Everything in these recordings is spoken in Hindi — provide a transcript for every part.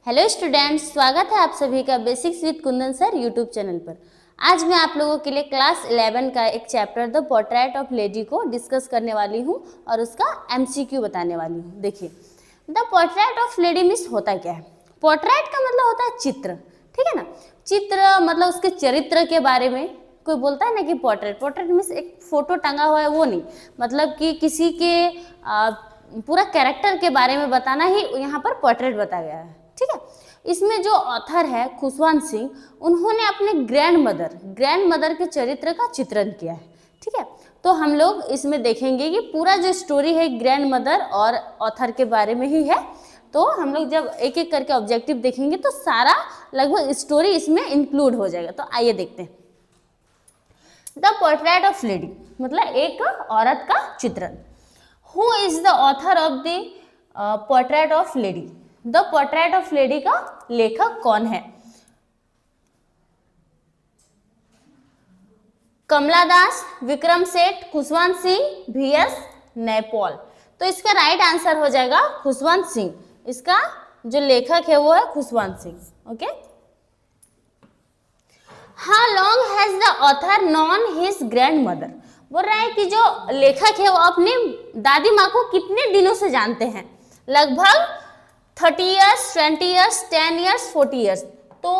हेलो स्टूडेंट्स, स्वागत है आप सभी का basics with Kundan sir YouTube channel पर। आज मैं आप लोगों के लिए क्लास 11 का एक chapter the portrait of lady को डिस्कस करने वाली हूँ और उसका एमसीक्यू बताने वाली हूँ। देखिए, the portrait of lady means होता क्या है। पोर्ट्रेट का मतलब होता है चित्र, ठीक है ना। चित्र मतलब उसके चरित्र के बारे में कोई बोलता है ना कि पोर्ट्रेट मीन्स एक फोटो टंगा हुआ है, वो नहीं। मतलब कि किसी के पूरा कैरेक्टर के बारे में बताना ही यहाँ पर पोर्ट्रेट बताया गया है, ठीक है। इसमें जो ऑथर है खुशवंत सिंह, उन्होंने अपने ग्रैंड मदर के चरित्र का चित्रण किया है, ठीक है। तो हम लोग इसमें देखेंगे कि पूरा जो स्टोरी है ग्रैंड मदर और ऑथर के बारे में ही है। तो हम लोग जब एक एक करके ऑब्जेक्टिव देखेंगे तो सारा लगभग स्टोरी इसमें इंक्लूड हो जाएगा। तो आइए देखते हैं। द पोर्ट्रेट ऑफ लेडी मतलब एक औरत का चित्रण। Who is the author of the portrait of lady. The portrait of lady का लेखक कौन है? कमला दास, विक्रम सेठ, खुशवंत सिंह, VS नैपॉल। तो इसका राइट आंसर हो जाएगा खुशवंत सिंह। इसका जो लेखक है वो है Khushwant Singh. Okay. How long has the author non his grand mother. बोल रहा है कि जो लेखक है वो अपनी दादी माँ को कितने दिनों से जानते हैं। लगभग 30 ईयर्स, 20 ईयर्स, 10 ईयर्स, 40 ईयर्स। तो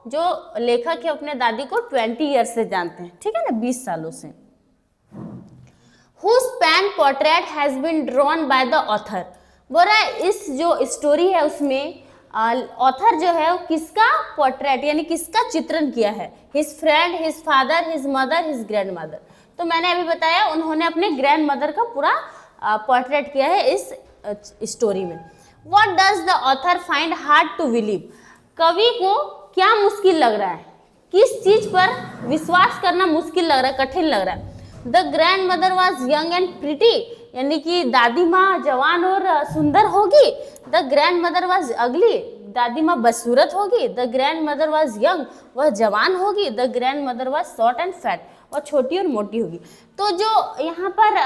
जो लेखक है अपने दादी को 20 ईयर्स से जानते हैं, ठीक है ना, 20 सालों से। Whose pen portrait has been drawn by the author। बोल रहा है इस जो स्टोरी है उसमें ऑथर जो है वो किसका पोर्ट्रेट यानी किसका चित्रण किया है। His friend, his father, his mother, his grand mother. तो मैंने अभी बताया उन्होंने अपने ग्रैंड मदर का पूरा पोर्ट्रेट किया है इस स्टोरी में। What does the author find hard to believe। कवि को क्या मुश्किल लग रहा है, किस चीज पर विश्वास करना मुश्किल लग रहा है, कठिन लग रहा है। The grandmother was young and pretty यानी कि दादी माँ जवान और सुंदर होगी। The grandmother was ugly दादी माँ बदसूरत होगी। The grandmother was young वह जवान होगी। The grandmother was short and fat वह छोटी और मोटी होगी। तो जो यहाँ पर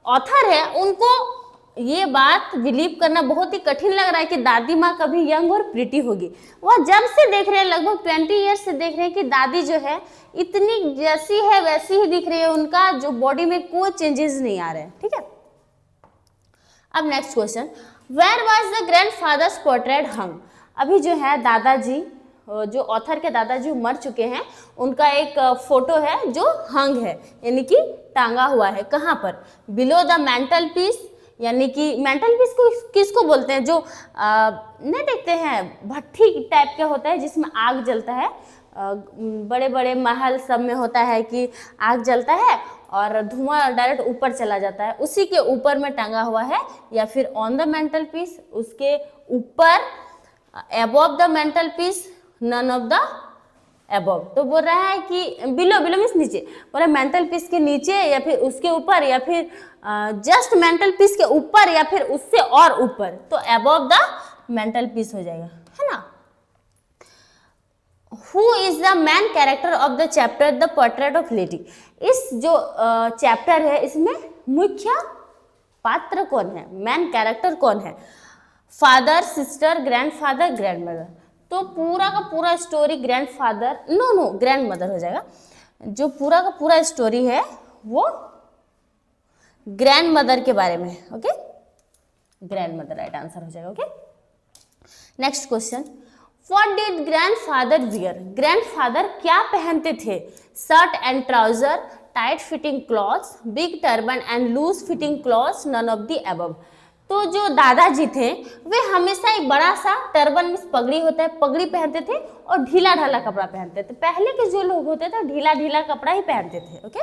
ऑथर है उनको ये बात बिलीव करना बहुत ही कठिन लग रहा है कि दादी माँ कभी यंग और प्रिटी होगी। वह जब से देख रहे हैं, लगभग 20 ईयर्स से देख रहे हैं कि दादी जो है इतनी जैसी है वैसी ही दिख रही है, उनका जो बॉडी में कोई चेंजेस नहीं आ रहे हैं, ठीक है। अब next question, where was the grandfather's portrait hung. अभी जो है दादाजी, जो ऑथर के दादाजी मर चुके हैं, उनका एक फोटो है जो हंग है यानी कि टांगा हुआ है। कहाँ पर? बिलो द मेंटल पीस यानी कि मेंटल पीस को किसको बोलते हैं? जो नहीं देखते हैं भट्ठी टाइप का होता है जिसमें आग जलता है, बड़े बड़े महल सब में होता है कि आग जलता है और धुआं डायरेक्ट ऊपर चला जाता है, उसी के ऊपर में टंगा हुआ है। या फिर ऑन द मेंटल पीस, उसके ऊपर, above the mental peace, none of the above. तो बोल रहा है कि बिलो मीन्स नीचे, बोला मेंटल पीस के नीचे या फिर उसके ऊपर या फिर जस्ट मेंटल पीस के ऊपर या फिर उससे और ऊपर, तो अबव द मेंटल पीस हो जाएगा, है ना। Who is the man character of the chapter the portrait of lady. इस जो चैप्टर है इसमें मुख्य पात्र कौन है, मैन कैरेक्टर कौन है? Father, sister, grandfather, grandmother. तो पूरा का पूरा स्टोरी ग्रैंडफादर ग्रैंडमदर हो जाएगा। जो पूरा का पूरा स्टोरी है वो ग्रैंडमदर के बारे में है। ओके, ग्रैंडमदर राइट आंसर हो जाएगा। Okay, next question, what did grandfather wear. Grandfather क्या पहनते थे? Shirt and trouser, tight fitting clothes, big turban and loose fitting clothes, none of the above. तो जो दादाजी थे वे हमेशा एक बड़ा सा टर्बन में पगड़ी होता है, पगड़ी पहनते थे और ढीला ढाला कपड़ा पहनते थे। पहले के जो लोग होते थे ढीला ढीला कपड़ा ही पहनते थे। Okay,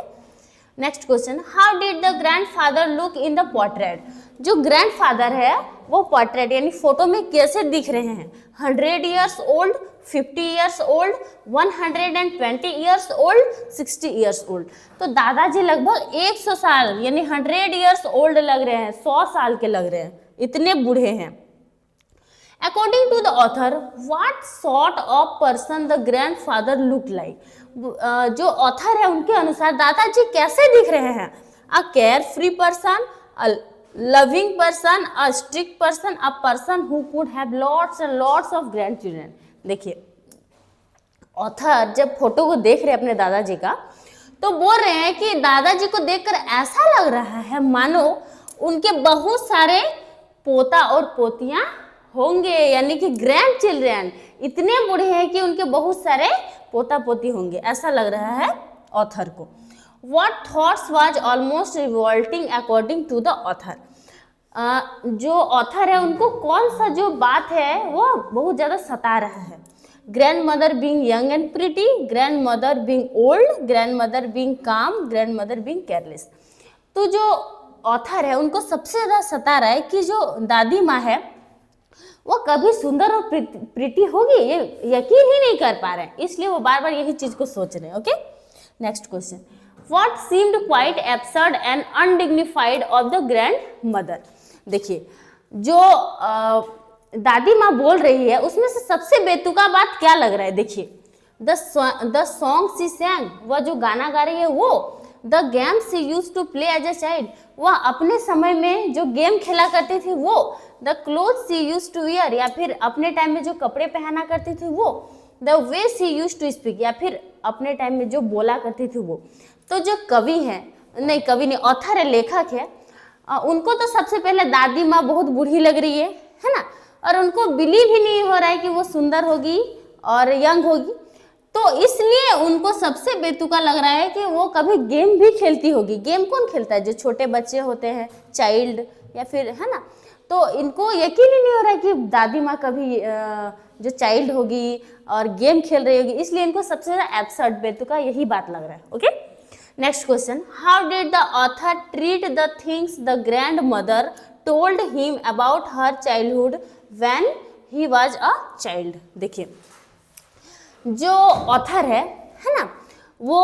next question, how did the grandfather look in the portrait. जो ग्रैंडफादर है वो पोर्ट्रेट यानी फोटो में कैसे दिख रहे हैं? 100 years old, 50 years old, 120 years old, 60 years old. तो दादाजी लगभग 100 साल यानी 100 ईयर्स ओल्ड लग रहे हैं, 100 साल के लग रहे हैं, इतने बूढ़े हैं। According to the author, what sort of person the grandfather look like. जो ऑथर है उनके अनुसार दादाजी कैसे दिख रहे हैं? A care free person, loving person, a strict person, a person who could have lots and lots of grandchildren. देखिए ऑथर जब फोटो को देख रहे हैं अपने दादाजी का तो बोल रहे हैं कि दादाजी को देखकर ऐसा लग रहा है मानो उनके बहुत सारे पोता और पोतियां होंगे, यानी कि ग्रैंड चिल्ड्रन इतने बूढ़े हैं कि उनके बहुत सारे पोता पोती होंगे, ऐसा लग रहा है ऑथर को। What thoughts was almost revolting according to the author. जो ऑथर है उनको कौन सा जो बात है वो बहुत ज़्यादा सता रहा है। Grand mother being young and pretty, grand mother being old, grand mother being काम, ग्रैंड मदर बींग केयरलेस। तो जो ऑथर है उनको सबसे ज़्यादा सता रहा है कि जो दादी माँ है वो कभी सुंदर और प्रिटी होगी, ये यकीन ही नहीं कर पा रहे हैं, इसलिए वो बार बार यही चीज़ को सोच रहे हैं। Okay, next question. What seemed quite absurd and undignified of the grandmother. देखिए जो दादी माँ बोल रही है उसमें से सबसे बेतुका बात क्या लग रहा है। देखिए द सॉन्ग सी sang, वह जो गाना गा रही है वो, the game she used to play as a child, वह अपने समय में जो गेम खेला करती थी वो, the cloth she used to wear, या फिर अपने टाइम में जो कपड़े पहना करती थी वो, the way she used to speak, या फिर अपने टाइम में जो बोला करती थी वो। तो जो कवि है, नहीं कवि नहीं, ऑथर है, लेखक है, उनको तो सबसे पहले दादी माँ बहुत बूढ़ी लग रही है ना, और उनको बिलीव ही नहीं हो रहा है कि वो सुंदर होगी और यंग होगी, तो इसलिए उनको सबसे बेतुका लग रहा है कि वो कभी गेम भी खेलती होगी। गेम कौन खेलता है, जो छोटे बच्चे होते हैं, चाइल्ड, या फिर है ना, तो इनको यकीन ही नहीं हो रहा है कि दादी माँ कभी जो चाइल्ड होगी और गेम खेल रही होगी, इसलिए इनको सबसे ज़्यादा एब्सर्ड बेतुका यही बात लग रहा है। Okay, next question. How did the author treat the things the grand mother told him about her childhood when he was a child. देखिए जो ऑथर है ना, वो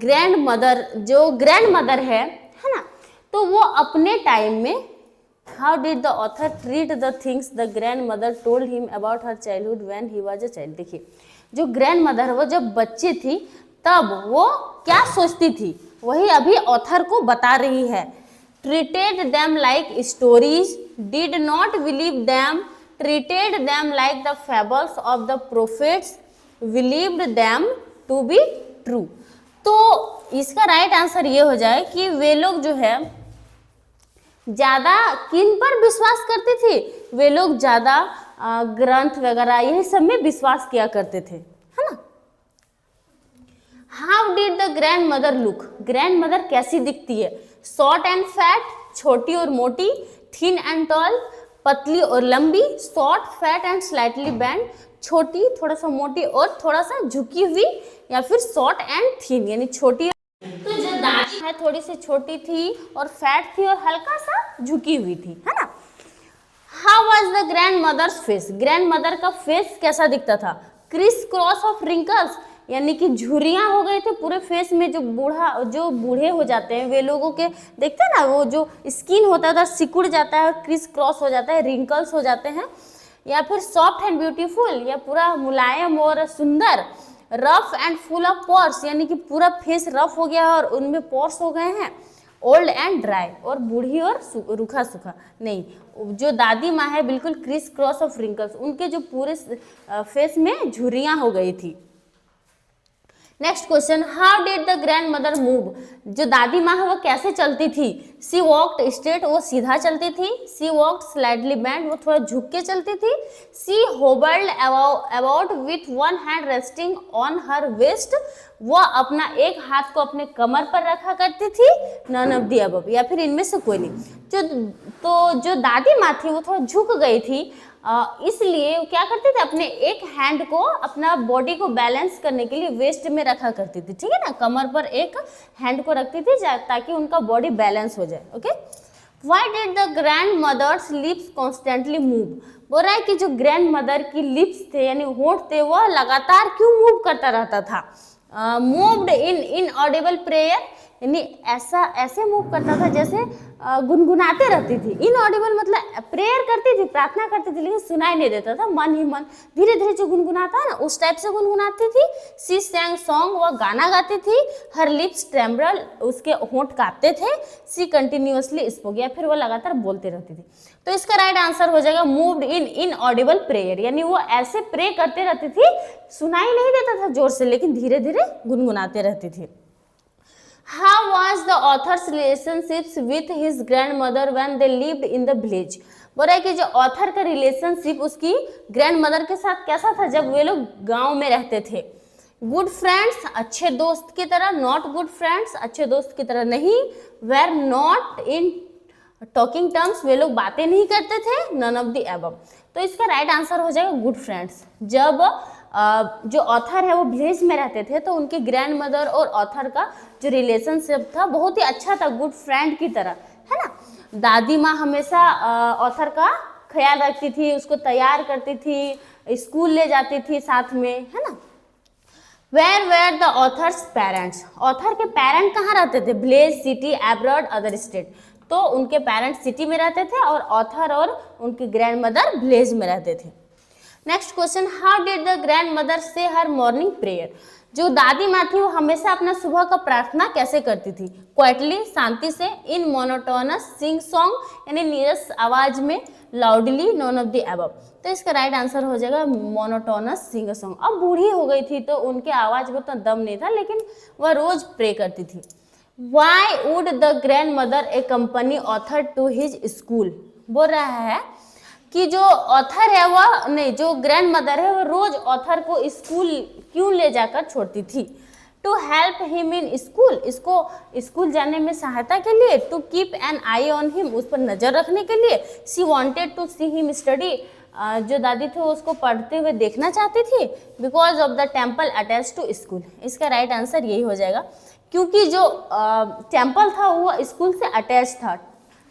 ग्रैंड मदर है ना, तो वो अपने टाइम में, how did the author treat the things the grand mother told him about her childhood when he was a child. देखिए जो ग्रैंड मदर वो जब बच्ची थी तब वो क्या सोचती थी, वही अभी ऑथर को बता रही है। Treated them like stories, did not believe them, treated them like the fables of the prophets, believed them to be true. तो इसका राइट आंसर ये हो जाए कि वे लोग जो है ज़्यादा किन पर विश्वास करते थे, वे लोग ज़्यादा ग्रंथ वगैरह यही सब में विश्वास किया करते थे, है ना। How did the grand mother look, grand mother कैसी दिखती है। शॉर्ट एंड फैट, छोटी और मोटी, थिन एंड टॉल, पतली और लंबी, short fat and slightly band, छोटी थोड़ा सा मोटी और थोड़ा सा झुकी हुई, या फिर शॉर्ट एंड थिन यानी छोटी। तो जो दादी है थोड़ी सी छोटी थी और फैट थी और हल्का सा झुकी हुई थी, है ना। How was the grandmother's face, grandmother का फेस कैसा दिखता था। क्रिस क्रॉस ऑफ रिंकल्स, यानी कि झुर्रियाँ हो गए थे पूरे फेस में। जो बूढ़े हो जाते हैं वे लोगों के देखते हैं ना, वो जो स्किन होता था सिकुड़ जाता है, क्रिस क्रॉस हो जाता है, रिंकल्स हो जाते हैं। या फिर सॉफ्ट एंड ब्यूटीफुल, या पूरा मुलायम और सुंदर। Rough and full of pores, यानी कि पूरा फेस रफ हो गया है और उनमें पोर्स हो गए हैं। ओल्ड एंड ड्राई, और बूढ़ी और रूखा सूखा। नहीं, जो दादी माँ है बिल्कुल क्रिस क्रॉस ऑफ रिंकल्स, उनके जो पूरे फेस में झुर्रियाँ हो गई थी। Next question. How did the grand mother move, जो दादी माँ है वो कैसे चलती थी। सी वॉक्ड स्ट्रेट, वो सीधा चलती थी। सी वॉक्ड स्लाइडली बैंड, वो थोड़ा झुक के चलती थी। She hobbled about with one hand resting on her waist, वो अपना एक हाथ को अपने कमर पर रखा करती थी। नन ऑफ द अबव, या फिर इनमें से कोई नहीं। जो दादी माँ थी वो थोड़ा झुक गई थी, इसलिए वो क्या करते थे, अपने एक हैंड को अपना बॉडी को बैलेंस करने के लिए वेस्ट में रखा करती थी, ठीक है ना। कमर पर एक हैंड को रखती थी ताकि उनका बॉडी बैलेंस हो जाए। Okay. Why did the grandmother's lips constantly move, बोल रहा है कि जो ग्रैंड मदर की लिप्स थे यानी होंठ थे वो लगातार क्यों मूव करता रहता था। मूव्ड इन इनऑडिबल प्रेयर, यानी ऐसा ऐसे मूव करता था जैसे गुनगुनाते रहती थी। इनऑडिबल मतलब प्रेयर करती थी, प्रार्थना करती थी, लेकिन सुनाई नहीं देता था, मन ही मन धीरे धीरे जो गुनगुनाता है ना उस टाइप से गुनगुनाती थी। सी सैंग सॉन्ग, वह गाना गाती थी। हर लिप्स ट्रेम्बल, उसके होंठ कांपते थे। सी कंटिन्यूअसली स्पोक, या फिर वो लगातार बोलती रहती थी। तो इसका राइट आंसर हो जाएगा मूव्ड इन इनऑडिबल प्रेयर, यानी वो ऐसे प्रे करते रहती थी, सुनाई नहीं देता था जोर से, लेकिन धीरे धीरे गुनगुनाते रहती थी। How was the author's relationships with his grandmother when they lived in the village? बोल रहा है कि जो ऑथर का रिलेशनशिप उसकी ग्रैंडमदर के साथ कैसा था जब वे लोग गांव में रहते थे। गुड फ्रेंड्स, अच्छे दोस्त की तरह। नॉट गुड फ्रेंड्स, अच्छे दोस्त की तरह नहीं। Were not in talking terms, वे लोग बातें नहीं करते थे। None of the above. तो इसका राइट आंसर हो जाएगा गुड फ्रेंड्स। जब जो ऑथर है वो विलेज में रहते थे तो उनके ग्रैंडमदर और ऑथर का जो रिलेशनशिप था बहुत ही अच्छा था, गुड फ्रेंड की तरह, है ना। दादी माँ हमेशा ऑथर का ख्याल रखती थी, उसको तैयार करती थी, स्कूल ले जाती थी साथ में, है ना। Where were the author's parents, author के पेरेंट कहाँ रहते थे? Village, city, abroad, other state. तो उनके पेरेंट्स सिटी में रहते थे और ऑथर और उनकी ग्रैंडमदर विलेज में रहते थे। Next question, how did the grandmother से हर मॉर्निंग प्रेयर, जो दादी माँ थी वो हमेशा अपना सुबह का प्रार्थना कैसे करती थी? क्वाइटली, शांति से। इन मोनोटोनस, सिंग सॉन्ग, यानी नीरस आवाज में। Loudly, none of the above. तो इसका राइट आंसर हो जाएगा मोनोटोनस सिंग सॉन्ग। अब बूढ़ी हो गई थी तो उनके आवाज में तो दम नहीं था, लेकिन वह रोज प्रे करती थी। Why would the grandmother accompany author to his school, बोल रहा है कि जो ऑथर है वह नहीं, जो ग्रैंड मदर है वो रोज ऑथर को स्कूल क्यों ले जाकर छोड़ती थी? To help him in school, इसको स्कूल जाने में सहायता के लिए। To keep an eye on him, उस पर नजर रखने के लिए। She wanted to see him study, जो दादी थी वो उसको पढ़ते हुए देखना चाहती थी। Because of the temple attach to school, इसका राइट आंसर यही हो जाएगा, क्योंकि जो टेम्पल था वो स्कूल से अटैच था,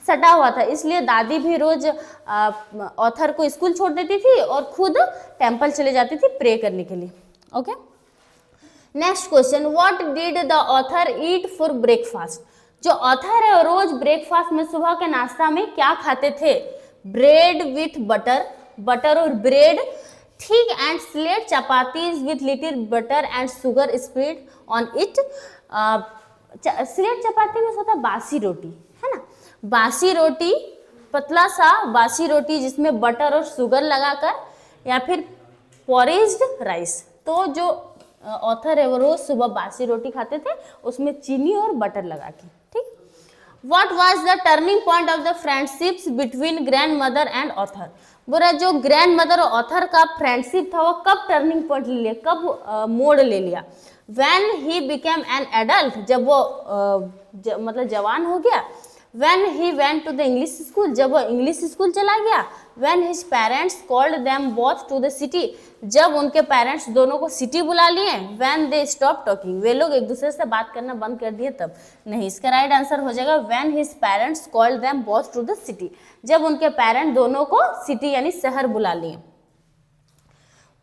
सटा हुआ था, इसलिए दादी भी रोज ऑथर को स्कूल छोड़ देती थी और खुद टेम्पल चले जाती थी प्रे करने के लिए। Okay, next question, what did the author eat for breakfast, जो ऑथर है रोज ब्रेकफास्ट में सुबह के नाश्ता में क्या खाते थे? ब्रेड विथ बटर, बटर और ब्रेड। थिक एंड स्लेट chapatis with little butter and sugar spread on it. स्लेट चपाती में होता बासी रोटी, है ना, बासी रोटी, पतला सा बासी रोटी जिसमें बटर और शुगर लगाकर, या फिर पॉरेज्ड राइस। तो जो ऑथर है वो रोज सुबह बासी रोटी खाते थे, उसमें चीनी और बटर लगा के। ठीक, what was the turning point of the friendships between grand mother and author, बोला जो ग्रैंड मदर और ऑथर का फ्रेंडशिप था वो कब टर्निंग पॉइंट ले लिया, कब मोड़ ले लिया? When he became an adult, जब वो मतलब जवान हो गया। When he went to the English school, जब वो इंग्लिश स्कूल चला गया। When his parents called them both to the city, जब उनके पेरेंट्स दोनों को सिटी बुला लिए। When they stopped talking, वे लोग एक दूसरे से बात करना बंद कर दिए तब। नहीं, इसका राइट आंसर हो जाएगा when his parents called them both to the city, जब उनके पेरेंट दोनों को सिटी यानी शहर बुला लिए।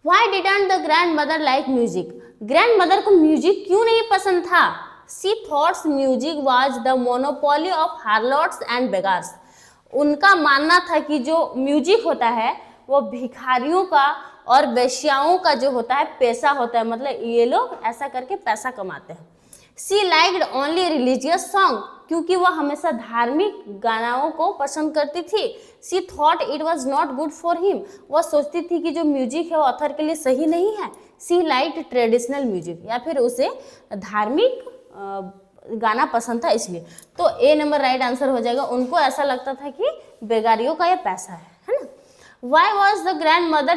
Why didn't the grandmother like music, grand mother को म्यूजिक क्यों नहीं पसंद था? She thought music was the monopoly of harlots and beggars, उनका मानना था कि जो म्यूजिक होता है वो भिखारियों का और वेश्याओं का जो होता है पैसा होता है, मतलब ये लोग ऐसा करके पैसा कमाते हैं। She liked only religious song, क्योंकि वह हमेशा धार्मिक गानाओं को पसंद करती थी। She thought it was not good for him, वह सोचती थी कि जो म्यूजिक है वो ऑथर के लिए सही नहीं है। She liked traditional music, या फिर उसे धार्मिक गाना पसंद था इसलिए। तो ए नंबर राइट आंसर हो जाएगा, उनको ऐसा लगता था कि बेगारियों का ये पैसा है ना। Why was the grandmother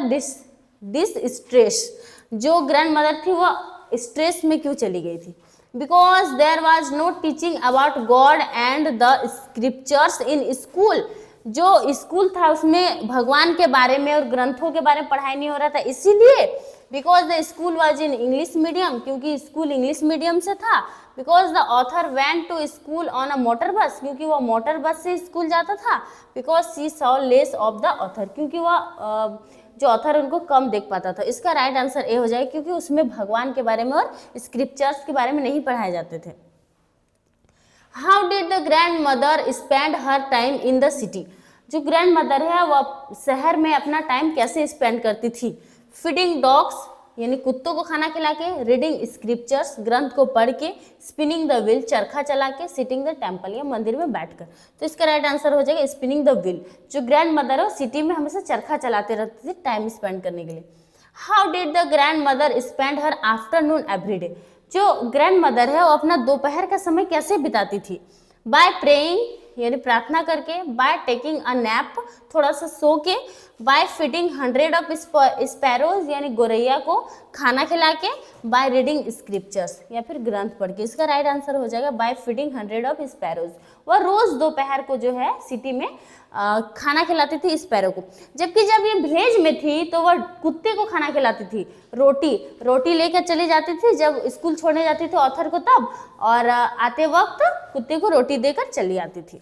distressed, जो ग्रैंड मदर थी वो स्ट्रेस में क्यों चली गई थी? Because there was no teaching about God and the scriptures in school, जो स्कूल था उसमें भगवान के बारे में और ग्रंथों के बारे में पढ़ाई नहीं हो रहा था, इसीलिए। Because the school was in English medium, क्योंकि स्कूल इंग्लिश मीडियम से था। Because the author went to school on a motor bus, क्योंकि वह मोटर बस से स्कूल जाता था। Because she saw less of the author, क्योंकि वह जो ऑथर उनको कम देख पाता था। इसका राइट आंसर ए हो जाएगा, क्योंकि उसमें भगवान के बारे में और स्क्रिप्चर्स के बारे में नहीं पढ़ाए जाते थे। How did the grand mother spend her time in the city? जो ग्रैंड मदर है वो शहर में अपना टाइम कैसे स्पेंड करती थी? फीडिंग डॉग्स यानी कुत्तों को खाना खिला के, रीडिंग स्क्रिप्चर्स ग्रंथ को पढ़ के, स्पिनिंग द व्हील चरखा चला के, सिटिंग द टेम्पल या मंदिर में बैठकर। तो इसका राइट आंसर हो जाएगा स्पिनिंग द व्हील। जो ग्रैंड मदर है वो सिटी में हमेशा चरखा चलाते रहती थी टाइम स्पेंड करने के लिए। How did the grand mother spend her afternoon everyday? जो ग्रैंड मदर है वो अपना दोपहर का समय कैसे बिताती थी? बाय प्रेइंग यानी प्रार्थना करके, बाय टेकिंग अ नैप थोड़ा सा सो के, बाय फीडिंग 100 ऑफ स्पैरोज यानी गोरैया को खाना खिला के, बाय रीडिंग स्क्रिप्चर्स या फिर ग्रंथ पढ़ के। इसका राइट आंसर हो जाएगा बाय फीडिंग 100 ऑफ स्पैरोज। वह रोज दोपहर को जो है सिटी में खाना खिलाती थी स्पैरो को। जबकि जब ये विलेज में थी तो वह कुत्ते को खाना खिलाती थी, रोटी लेकर चली जाती थी जब स्कूल छोड़ने जाती थी ऑथर को तब, और आते वक्त कुत्ते को रोटी देकर चली आती थी।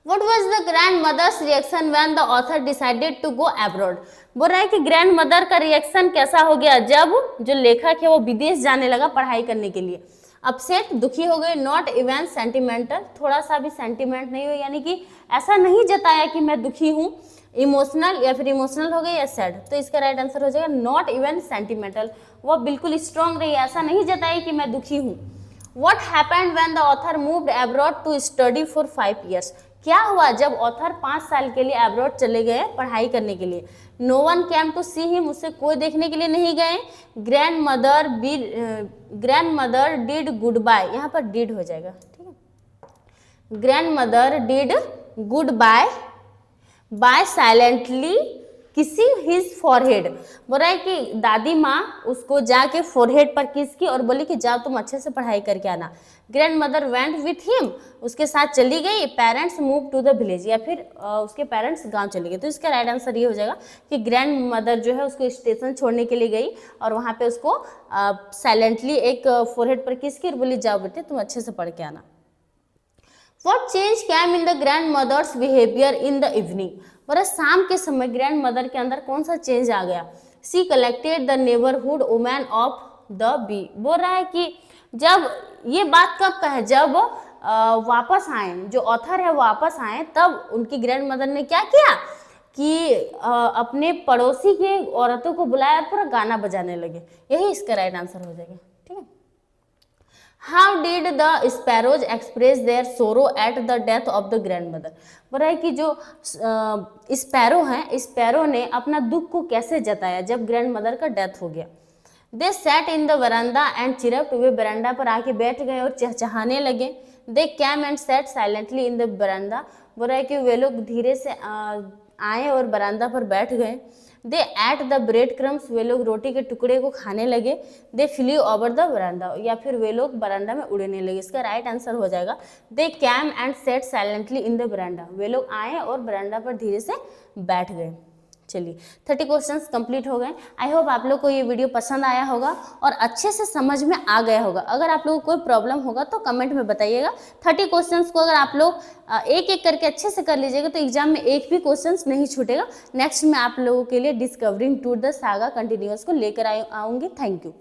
What was the grandmother's reaction when the author decided to go abroad? बोल रहा है कि ग्रैंड मदर का रिएक्शन कैसा हो गया जब जो लेखक है वो विदेश जाने लगा पढ़ाई करने के लिए? अपसेट दुखी हो गए, नॉट इवन सेंटिमेंटल थोड़ा सा भी सेंटिमेंट नहीं हुई यानी कि ऐसा नहीं जताया कि मैं दुखी हूँ, इमोशनल या फिर इमोशनल हो गई या सैड। तो इसका राइट आंसर हो जाएगा नॉट इवन सेंटिमेंटल। वो बिल्कुल स्ट्रांग रही, ऐसा नहीं जताई कि मैं दुखी हूँ। What happened when the author moved abroad to study for 5 years? क्या हुआ जब ऑथर 5 साल के लिए अब्रॉड चले गए पढ़ाई करने के लिए? No one came to see him, उससे कोई देखने के लिए नहीं गए। Grandmother did goodbye, यहाँ पर डिड हो जाएगा, ठीक है। Grandmother did goodbye silently kissing his forehead. बोल रहा है कि दादी माँ उसको जाके फोरहेड पर किस की और बोली कि जाओ तुम अच्छे से पढ़ाई करके आना। Grandmother went with him, उसके साथ चली गई। Parents move to the village, या फिर उसके पेरेंट्स गांव चले गए। तो इसका राइट आंसर ये हो जाएगा कि ग्रैंड मदर जो है उसको स्टेशन छोड़ने के लिए गई और वहाँ पे उसको साइलेंटली एक फोरहेड पर किस की और बोली जाओ बेटे तुम अच्छे से पढ़ के आना। What change came in the grandmother's behavior in the evening? बोला शाम के समय ग्रैंड मदर के अंदर कौन सा चेंज आ गया? She collected the neighborhood women of the bee। बोल रहा है कि जब ये बात कब का है, जब वापस आए, जो ऑथर है वापस आए, तब उनकी ग्रैंड मदर ने क्या किया कि अपने पड़ोसी के औरतों को बुलाया और पूरा गाना बजाने लगे। यही इसका राइट आंसर हो जाएगा, ठीक है। How did the sparrows express their sorrow at the death of the grandmother? बोल रहा है कि जो स्पैरो हैं, स्पैरो ने अपना दुख को कैसे जताया जब ग्रैंड मदर का डेथ हो गया? They sat in the veranda and chirped, वे बरांडा पर आके बैठ गए और चहचहाने लगे। They came and sat silently in the veranda, बोल रहा है कि वे लोग धीरे से आए और बरांदा पर बैठ गए। दे एट द ब्रेड क्रम्स, वे लोग रोटी के टुकड़े को खाने लगे। दे फ्ली ओवर द बरांडा, या फिर वे लोग बरांडा में उड़ने लगे। इसका राइट आंसर हो जाएगा they came and sat silently in the veranda, वे लोग आए और बरांडा पर धीरे से बैठ गए। चलिए 30 क्वेश्चंस कंप्लीट हो गए। आई होप आप लोग को ये वीडियो पसंद आया होगा और अच्छे से समझ में आ गया होगा। अगर आप लोगों को कोई प्रॉब्लम होगा तो कमेंट में बताइएगा। 30 क्वेश्चंस को अगर आप लोग एक एक करके अच्छे से कर लीजिएगा तो एग्जाम में एक भी क्वेश्चंस नहीं छूटेगा। नेक्स्ट में आप लोगों के लिए discovering to the saga continuous को लेकर आऊँगी। Thank you.